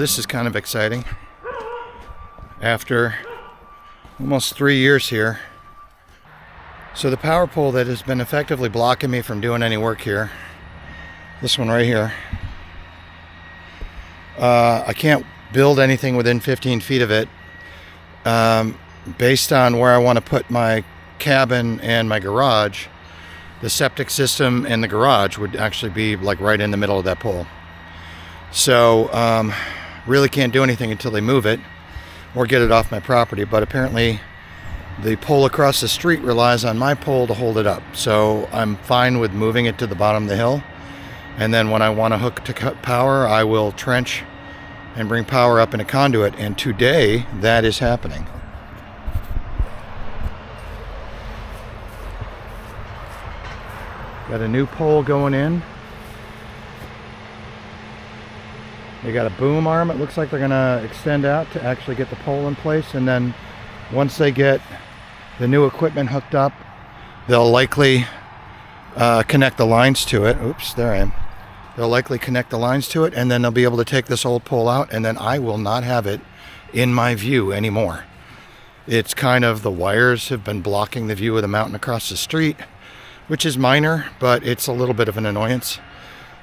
this is kind of exciting. After almost 3 years here. So the power pole that has been effectively blocking me from doing any work here, this one right here, I can't build anything within 15 feet of it. Based on where I want to put my cabin and my garage, the septic system and the garage would actually be like right in the middle of that pole. So really can't do anything until they move it or get it off my property. But apparently the pole across the street relies on my pole to hold it up. So I'm fine with moving it to the bottom of the hill. And then when I want to hook to cut power, I will trench and bring power up in a conduit. And today that is happening. Got a new pole going in. They got a boom arm. It looks like they're gonna extend out to actually get the pole in place, and then once they get the new equipment hooked up, they'll likely connect the lines to it. Oops, there I am. They'll likely connect the lines to it, and then they'll be able to take this old pole out, and then I will not have it in my view anymore. It's kind of, the wires have been blocking the view of the mountain across the street, which is minor, but it's a little bit of an annoyance.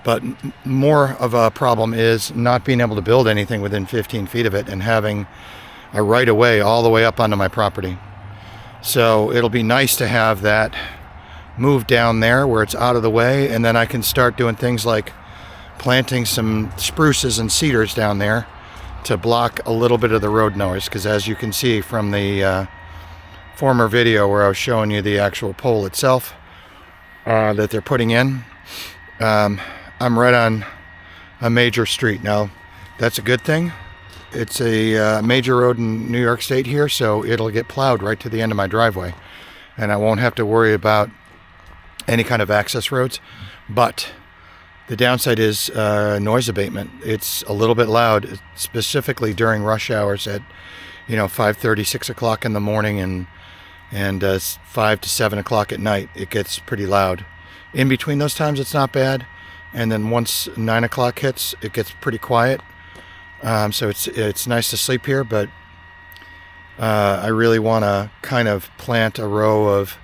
But more of a problem is not being able to build anything within 15 feet of it and having a right of way all the way up onto my property. So it'll be nice to have that moved down there where it's out of the way, and then I can start doing things like planting some spruces and cedars down there to block a little bit of the road noise, because as you can see from the former video where I was showing you the actual pole itself that they're putting in, I'm right on a major street. Now, that's a good thing. It's a major road in New York State here, so it'll get plowed right to the end of my driveway, and I won't have to worry about any kind of access roads. But the downside is noise abatement. It's a little bit loud, specifically during rush hours at 5:30, 6 o'clock in the morning, and 5 to 7 o'clock at night. It gets pretty loud. In between those times, it's not bad. And then once 9 o'clock hits, it gets pretty quiet. So it's nice to sleep here, but I really want to kind of plant a row of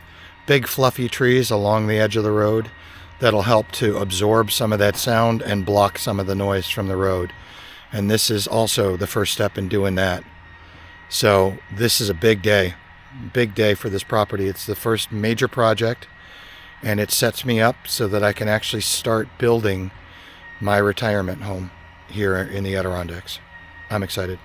big fluffy trees along the edge of the road that'll help to absorb some of that sound and block some of the noise from the road. And this is also the first step in doing that. So this is a big day for this property. It's the first major project, and it sets me up so that I can actually start building my retirement home here in the Adirondacks. I'm excited.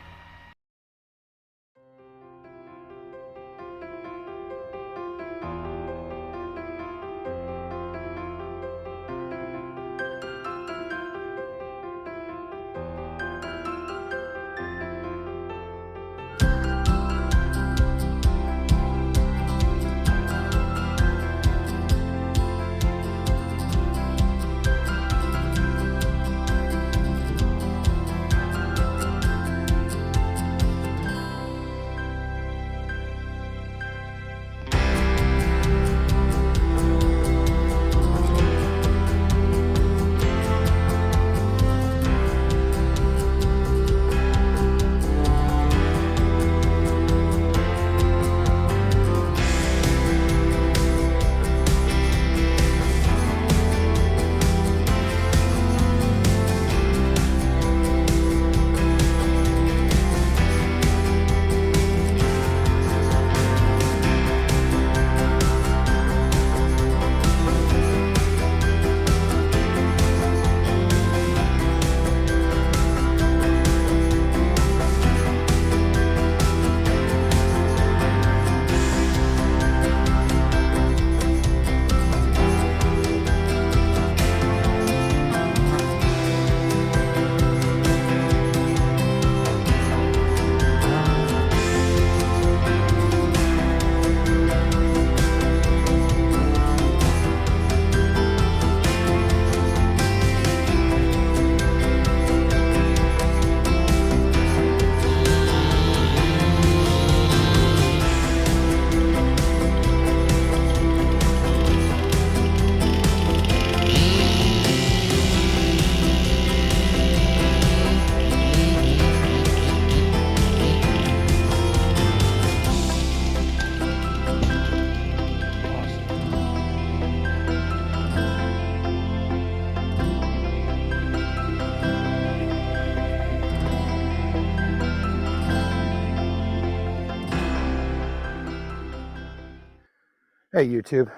Hey YouTube.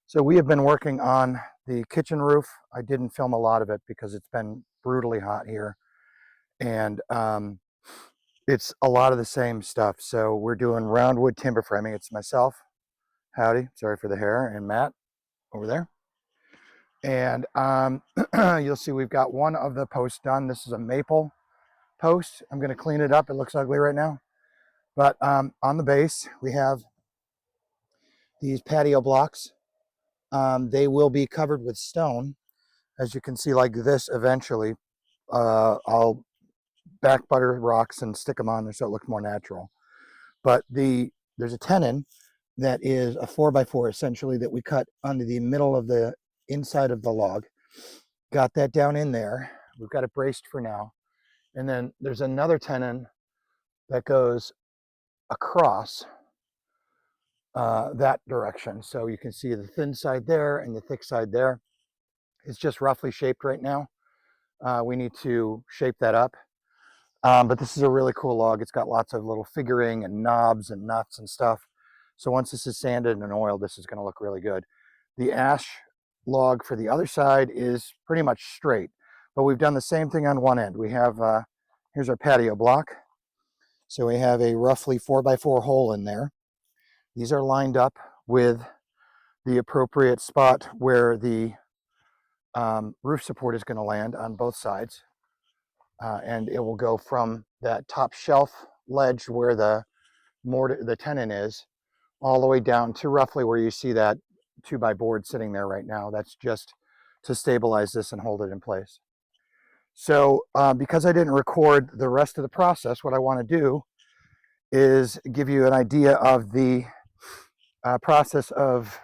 So we have been working on the kitchen roof. I didn't film a lot of it because it's been brutally hot here, and it's a lot of the same stuff. So we're doing roundwood timber framing. It's myself, howdy, sorry for the hair, and Matt over there. And you'll see we've got one of the posts done. This is a maple post. I'm going to clean it up. It looks ugly right now, but on the base we have these patio blocks. They will be covered with stone, as you can see, like this eventually. I'll back butter rocks and stick them on there so it looks more natural. But there's a tenon that is a 4x4 essentially that we cut onto the middle of the inside of the log. Got that down in there. We've got it braced for now. And then there's another tenon that goes across that direction. So you can see the thin side there and the thick side there. It's just roughly shaped right now. We need to shape that up. But this is a really cool log. It's got lots of little figuring and knobs and nuts and stuff. So once this is sanded and oiled, this is going to look really good. The ash log for the other side is pretty much straight, but we've done the same thing on one end. We have, here's our patio block. So we have a roughly 4x4 hole in there. These are lined up with the appropriate spot where the roof support is going to land on both sides. And it will go from that top shelf ledge where the tenon is all the way down to roughly where you see that 2x board sitting there right now. That's just to stabilize this and hold it in place. So because I didn't record the rest of the process, what I want to do is give you an idea of the process of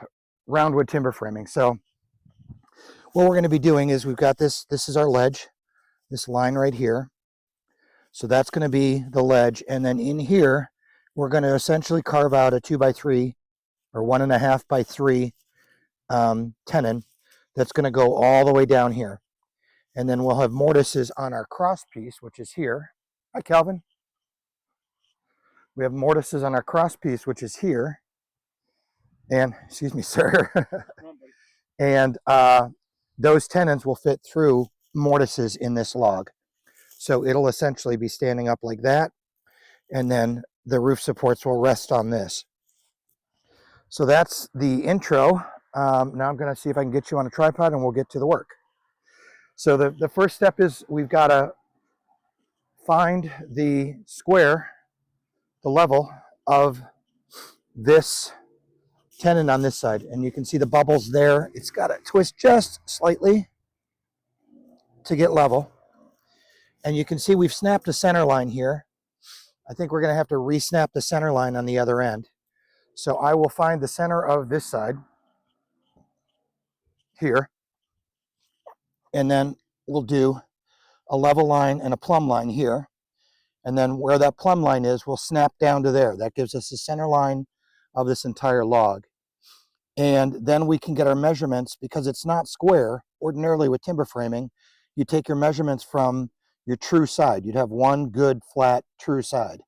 roundwood timber framing. So what we're going to be doing is we've got this is our ledge, this line right here. So that's going to be the ledge. And then in here, we're going to essentially carve out a 2x3 or 1.5x3 tenon that's going to go all the way down here. And then we'll have mortises on our cross piece, which is here. Hi, Calvin. We have mortises on our cross piece, which is here. And, excuse me, sir. And those tenons will fit through mortises in this log. So it'll essentially be standing up like that. And then the roof supports will rest on this. So that's the intro. Now I'm going to see if I can get you on a tripod and we'll get to the work. So the first step is we've got to find the square, the level of this tenon on this side. And you can see the bubbles there. It's got to twist just slightly to get level. And you can see we've snapped a center line here. I think we're going to have to re-snap the center line on the other end. So I will find the center of this side here. And then we'll do a level line and a plumb line here. And then where that plumb line is, we'll snap down to there. That gives us the center line of this entire log. And then we can get our measurements because it's not square. Ordinarily with timber framing, you take your measurements from your true side. You'd have one good, flat, true side.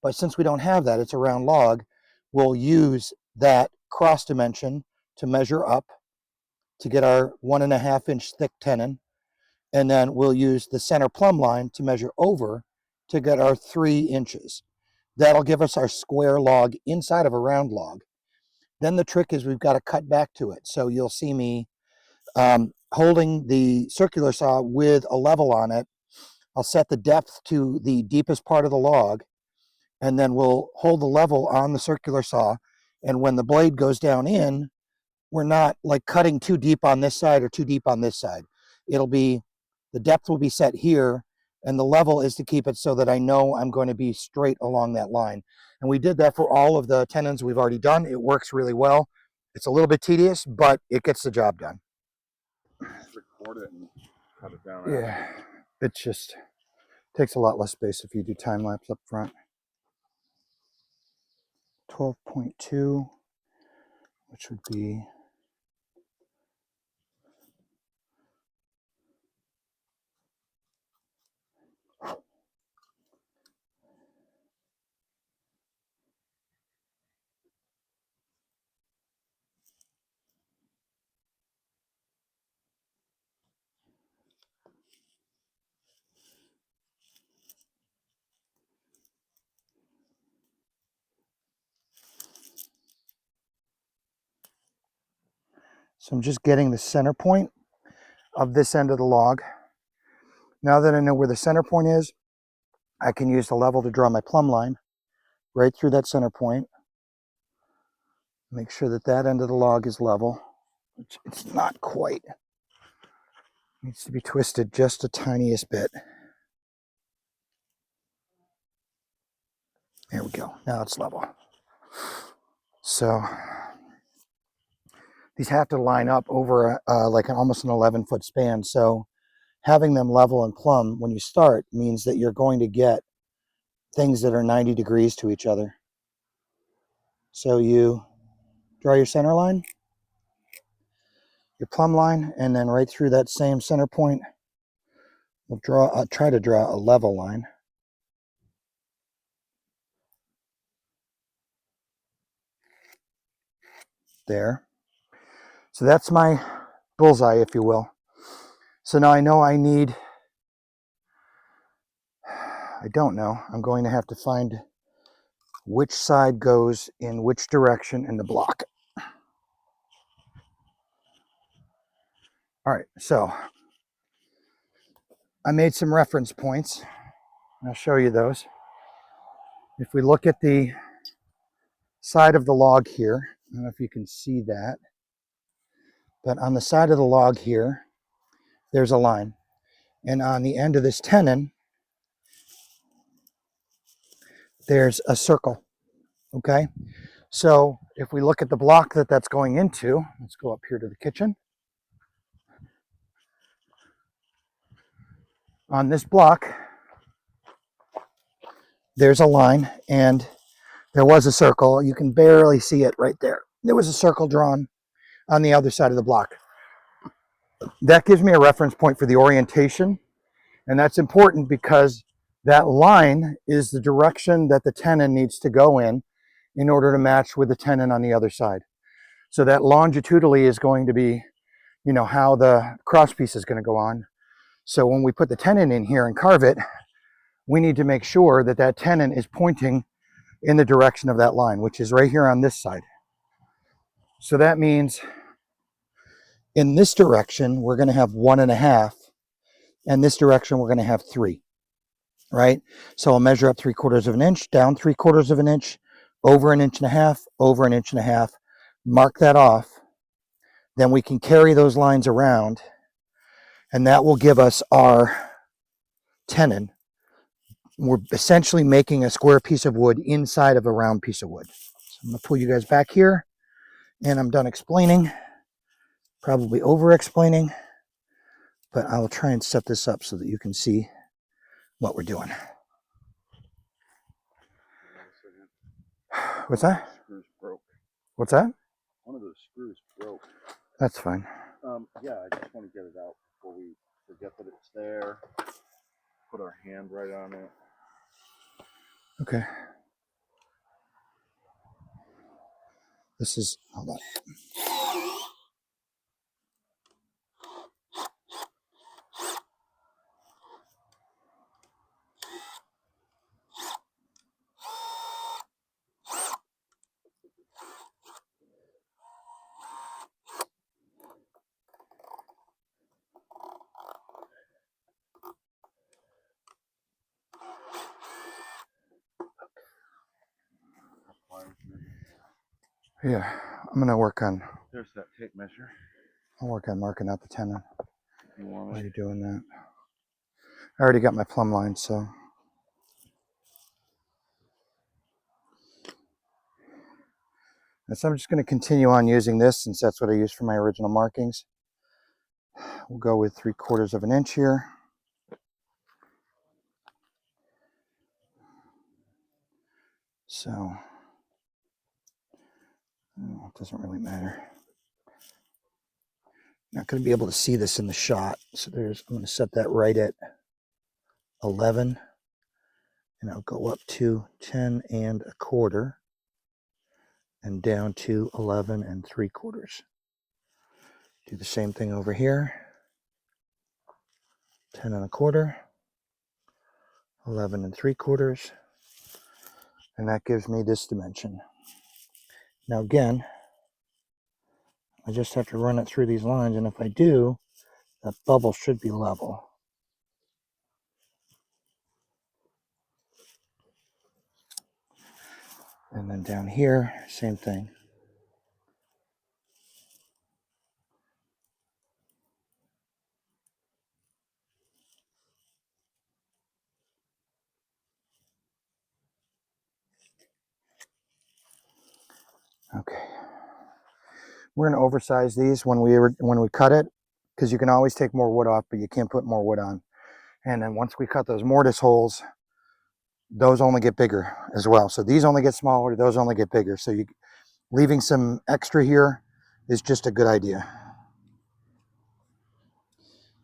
But since we don't have that, it's a round log, we'll use that cross dimension to measure up to get our 1.5-inch thick tenon. And then we'll use the center plumb line to measure over to get our 3 inches. That'll give us our square log inside of a round log. Then the trick is we've got to cut back to it. So you'll see me holding the circular saw with a level on it. I'll set the depth to the deepest part of the log, and then we'll hold the level on the circular saw. And when the blade goes down in, we're not like cutting too deep on this side or too deep on this side. It'll be, the depth will be set here, and the level is to keep it so that I know I'm going to be straight along that line. And we did that for all of the tenons we've already done. It works really well. It's a little bit tedious, but it gets the job done. Just record it and cut it down. Yeah, it just takes a lot less space if you do time lapse up front. 12.2, which would be So I'm just getting the center point of this end of the log. Now that I know where the center point is, I can use the level to draw my plumb line right through that center point. Make sure that that end of the log is level, which it's not quite. It needs to be twisted just the tiniest bit. There we go. Now it's level. So these have to line up over like almost an 11-foot span. So having them level and plumb when you start means that you're going to get things that are 90 degrees to each other. So you draw your center line, your plumb line, and then right through that same center point, we'll try to draw a level line. There. So that's my bullseye, if you will. So now I know I don't know. I'm going to have to find which side goes in which direction in the block. All right, so I made some reference points. I'll show you those. If we look at the side of the log here, I don't know if you can see that, but on the side of the log here, there's a line. And on the end of this tenon, there's a circle, okay? So if we look at the block that that's going into, let's go up here to the kitchen. On this block, there's a line and there was a circle. You can barely see it right there. There was a circle drawn on the other side of the block. That gives me a reference point for the orientation. And that's important because that line is the direction that the tenon needs to go in order to match with the tenon on the other side. So that longitudinally is going to be, you know, how the cross piece is going to go on. So when we put the tenon in here and carve it, we need to make sure that that tenon is pointing in the direction of that line, which is right here on this side. So that means in this direction, we're going to have 1.5, and this direction, we're going to have 3, right? So I'll measure up 3/4 of an inch, down 3/4 of an inch, over 1.5 inches, over 1.5 inches, mark that off. Then we can carry those lines around, and that will give us our tenon. We're essentially making a square piece of wood inside of a round piece of wood. So I'm going to pull you guys back here, and I'm done explaining, probably over explaining, but I will try and set this up so that you can see what we're doing. What's that? Screws broke. What's that? One of those screws broke. That's fine. Yeah, I just want to get it out before we forget that it's there. Put our hand right on it. Okay. This is, hold on. Yeah, I'm gonna work on. There's that tape measure. I'll work on marking out the tenon. You want While it? you're doing that, I already got my plumb line, so. And so I'm just gonna continue on using this since that's what I used for my original markings. We'll go with 3/4 of an inch here. So, it doesn't really matter. Not going to be able to see this in the shot. So I'm going to set that right at 11, and I'll go up to 10 1/4 and down to 11 3/4. Do the same thing over here. 10 1/4, 11 3/4, and that gives me this dimension. Now again, I just have to run it through these lines, and if I do, that bubble should be level. And then down here, same thing. Okay. We're going to oversize these when we cut it, because you can always take more wood off, but you can't put more wood on. And then once we cut those mortise holes, those only get bigger as well. So these only get smaller, those only get bigger. So leaving some extra here is just a good idea.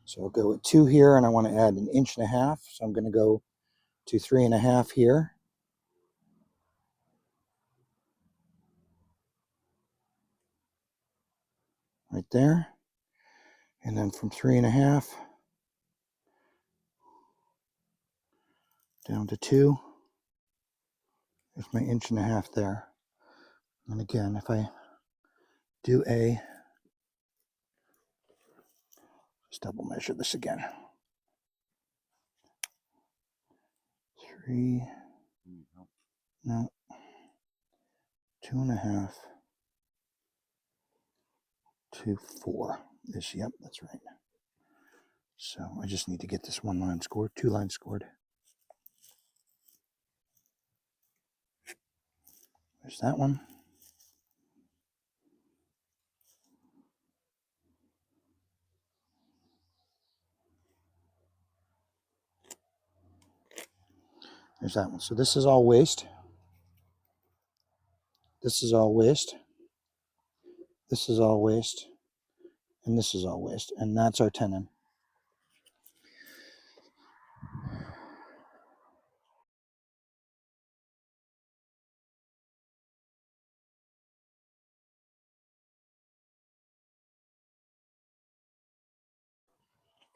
So I'll go with 2 here, and I want to add 1.5 inches. So I'm going to go to 3.5 here. Right there. And then from 3.5 down to 2. There's my 1.5 inches there. And again, if I do just double measure this again. 3, no, 2.5 to 4. Yep, that's right. So I just need to get this 1 line scored, 2 lines scored. There's that one. There's that one. So this is all waste. This is all waste. This is all waste. And this is all waste. And that's our tenon.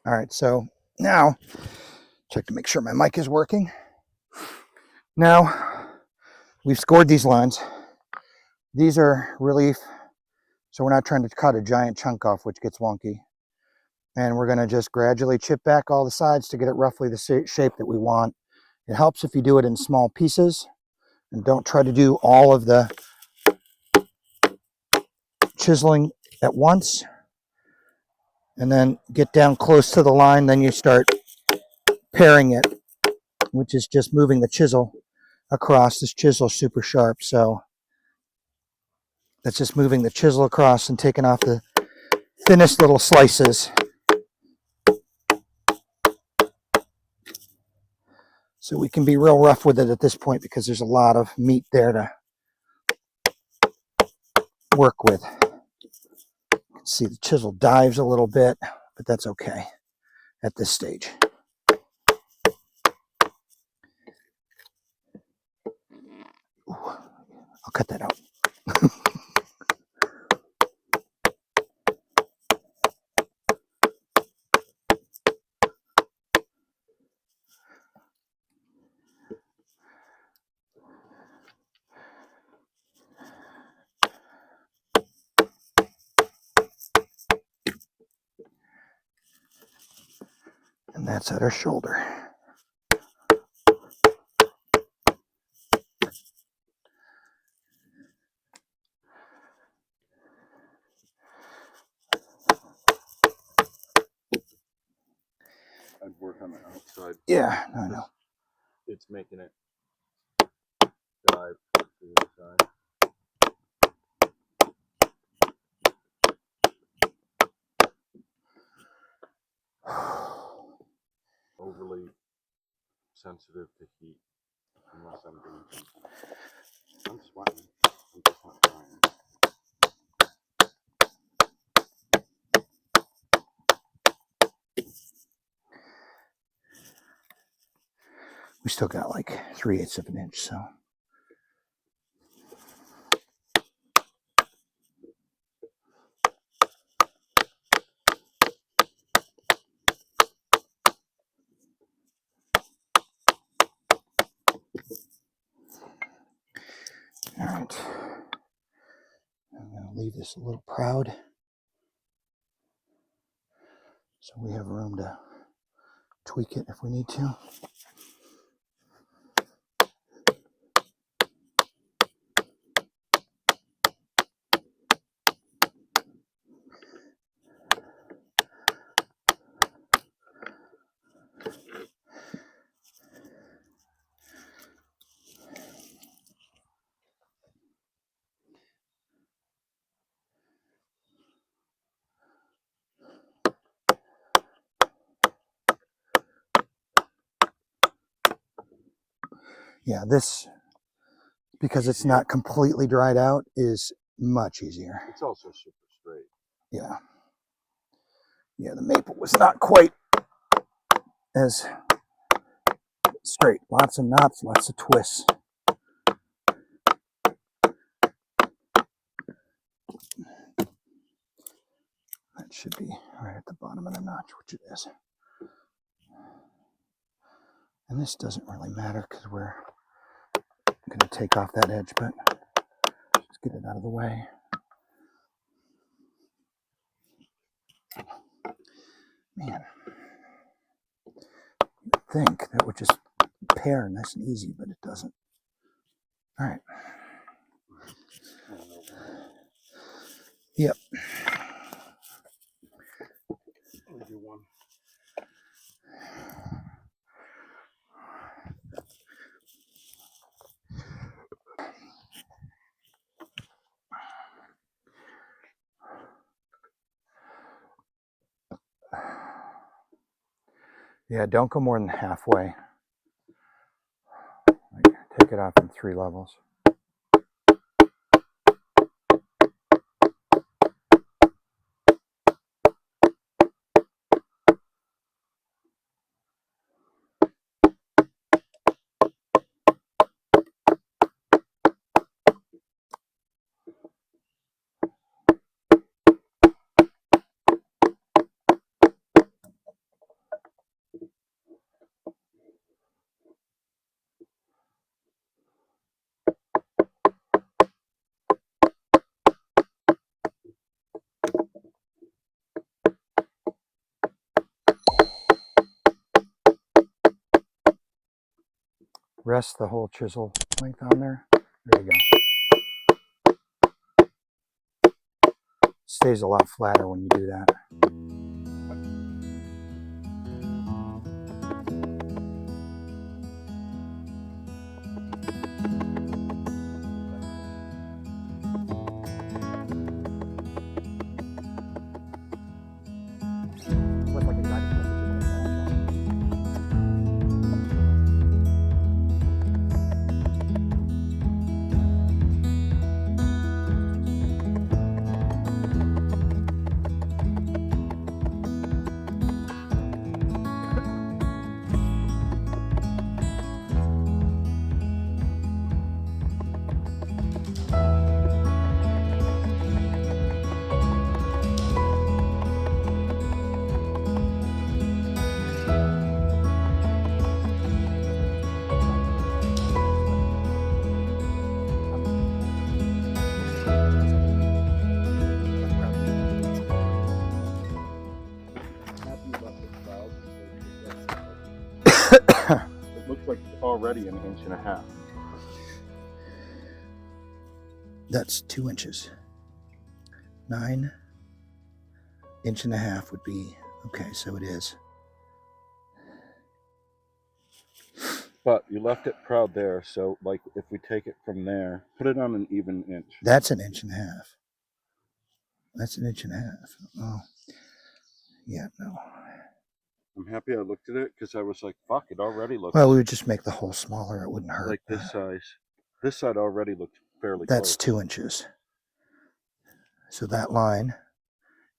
All right, so now check to make sure my mic is working. Now we've scored these lines. These are relief, so we're not trying to cut a giant chunk off, which gets wonky. And we're going to just gradually chip back all the sides to get it roughly the shape that we want. It helps if you do it in small pieces, and don't try to do all of the chiseling at once. And then get down close to the line, then you start paring it, which is just moving the chisel across. This chisel is super sharp, so that's just moving the chisel across and taking off the thinnest little slices. So we can be real rough with it at this point because there's a lot of meat there to work with. You can see the chisel dives a little bit, but that's okay at this stage. Ooh, I'll cut that out. And that's at our shoulder. I'd work on the outside. Yeah, I know. It's making it dive to the side. Overly sensitive to heat unless I'm doing something. I'm sweating. I'm just not trying. We still got like 3/8 of an inch, so. All right. I'm going to leave this a little proud. So we have room to tweak it if we need to. Yeah, this, because it's not completely dried out, is much easier. It's also super straight. Yeah. Yeah, the maple was not quite as straight. Lots of knots, lots of twists. That should be right at the bottom of the notch, which it is. And this doesn't really matter because we're going to take off that edge, but let's get it out of the way. Man, you'd think that would just pair nice and easy, but it doesn't. All right. Yep. Let me do one. Yeah, don't go more than halfway. Like, take it off in 3 levels. Rest the whole chisel length on there. There you go. Stays a lot flatter when you do that. It looks like it's already 1.5 inches. That's 2 inches. 9.5 inches would be okay, so it is. But you left it proud there, so like if we take it from there, put it on an even inch. That's 1.5 inches. That's 1.5 inches. Oh, yeah, no. I'm happy I looked at it because I was like, fuck, it already looks Well, we would just make the hole smaller. It wouldn't hurt. like this size. This side already looked fairly That's close. 2 inches. So that line,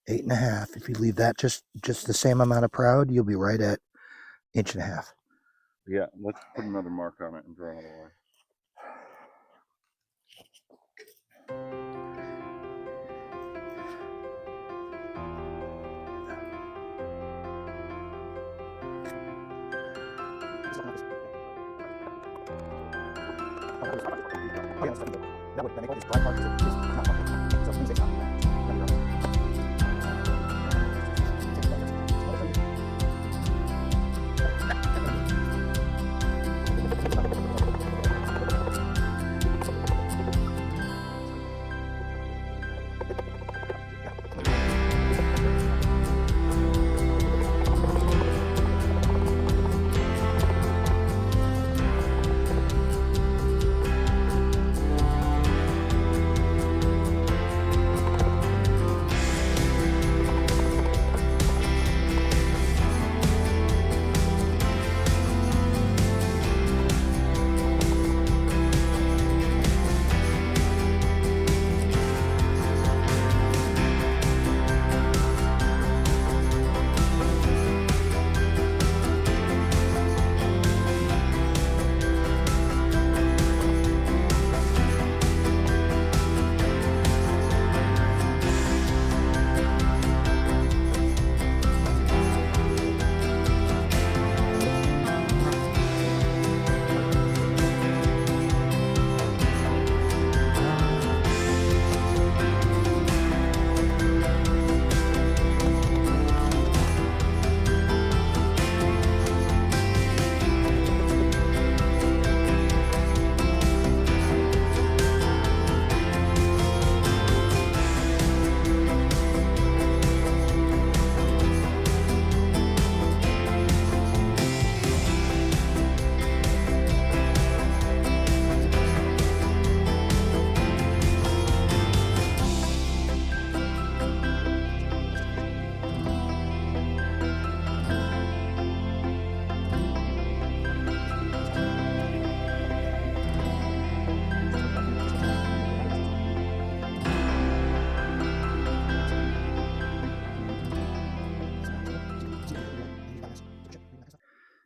8.5. If you leave that just the same amount of proud, you'll be right at 1.5 inches. Yeah, let's put another mark on it and draw it away.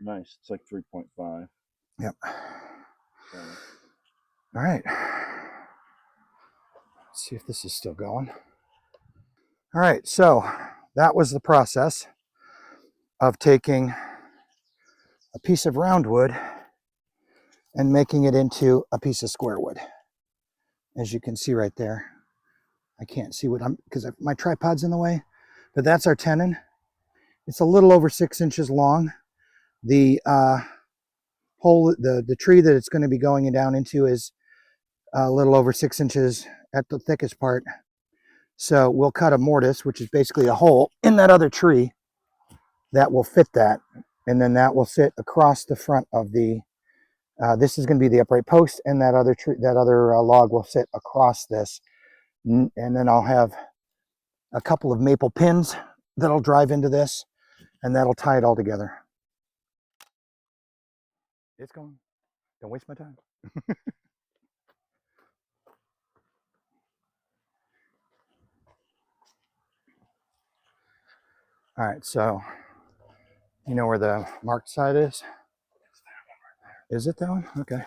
Nice. It's like 3.5. Yep. So, All right. Let's see if this is still going. All right, so that was the process of taking a piece of round wood and making it into a piece of square wood. As you can see right there, I can't see what because my tripod's in the way, but that's our tenon. It's a little over 6 inches long. The the tree that it's going to be going down into is a little over 6 inches at the thickest part. So we'll cut a mortise, which is basically a hole in that other tree that will fit that, and then that will sit across the front of the. This is going to be the upright post, and that other tree, that other log will sit across this, and then I'll have a couple of maple pins that'll drive into this, and that'll tie it all together. It's going. Don't waste my time. All right, so you know where the marked side is? Is it that one? Okay.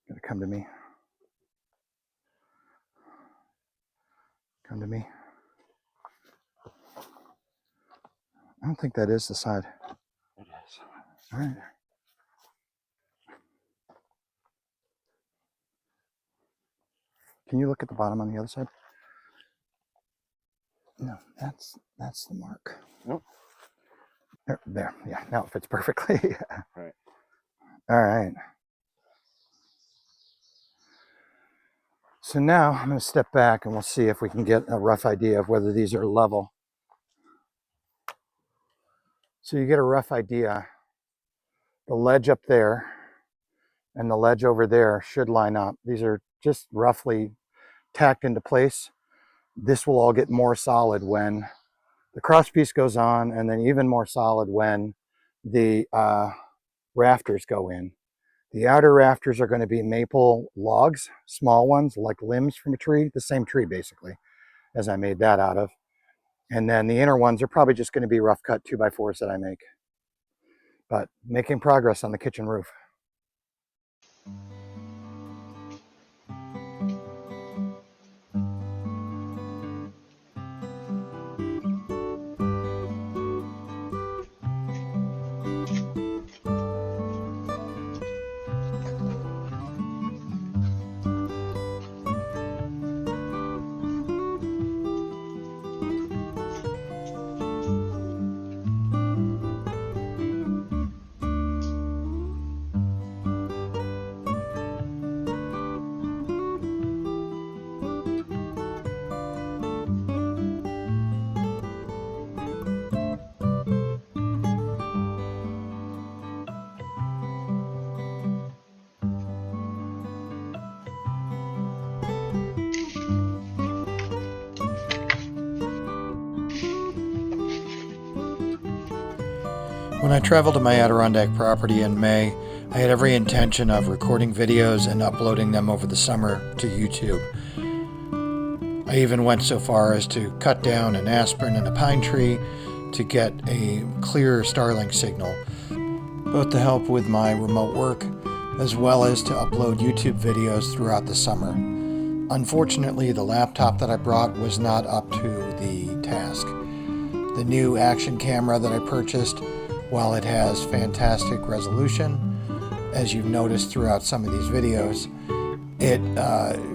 Gotta come to me. Come to me. I don't think that is the side. it is. All right. Can you look at the bottom on the other side? No, that's the mark. Nope. There. Yeah, now it fits perfectly. Right. All right. So now I'm going to step back and we'll see if we can get a rough idea of whether these are level. So you get a rough idea. The ledge up there and the ledge over there should line up. These are just roughly tacked into place. This will all get more solid when the cross piece goes on, and then even more solid when the rafters go in. The outer rafters are going to be maple logs, small ones like limbs from a tree, the same tree basically as I made that out of. And then the inner ones are probably just going to be rough cut 2x4s that I make. But making progress on the kitchen roof. When I traveled to my Adirondack property in May, I had every intention of recording videos and uploading them over the summer to YouTube. I even went so far as to cut down an aspen and a pine tree to get a clear Starlink signal, both to help with my remote work as well as to upload YouTube videos throughout the summer. Unfortunately, the laptop that I brought was not up to the task. The new action camera that I purchased, while it has fantastic resolution, as you've noticed throughout some of these videos, it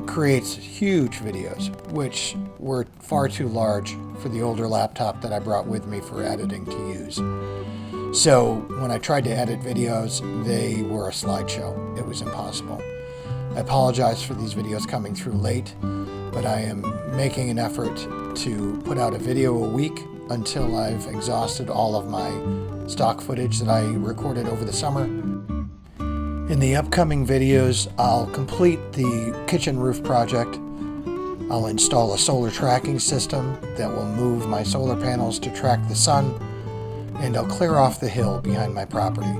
creates huge videos, which were far too large for the older laptop that I brought with me for editing to use. So when I tried to edit videos, they were a slideshow. It was impossible. I apologize for these videos coming through late, but I am making an effort to put out a video a week until I've exhausted all of my stock footage that I recorded over the summer. In the upcoming videos, I'll complete the kitchen roof project. I'll install a solar tracking system that will move my solar panels to track the sun, and I'll clear off the hill behind my property.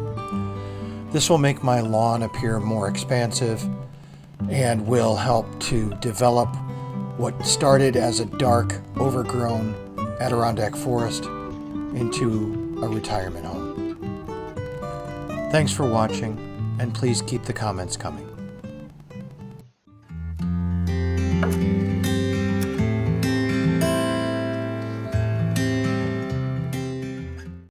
This will make my lawn appear more expansive and will help to develop what started as a dark, overgrown Adirondack forest into a retirement home. Thanks for watching, and please keep the comments coming.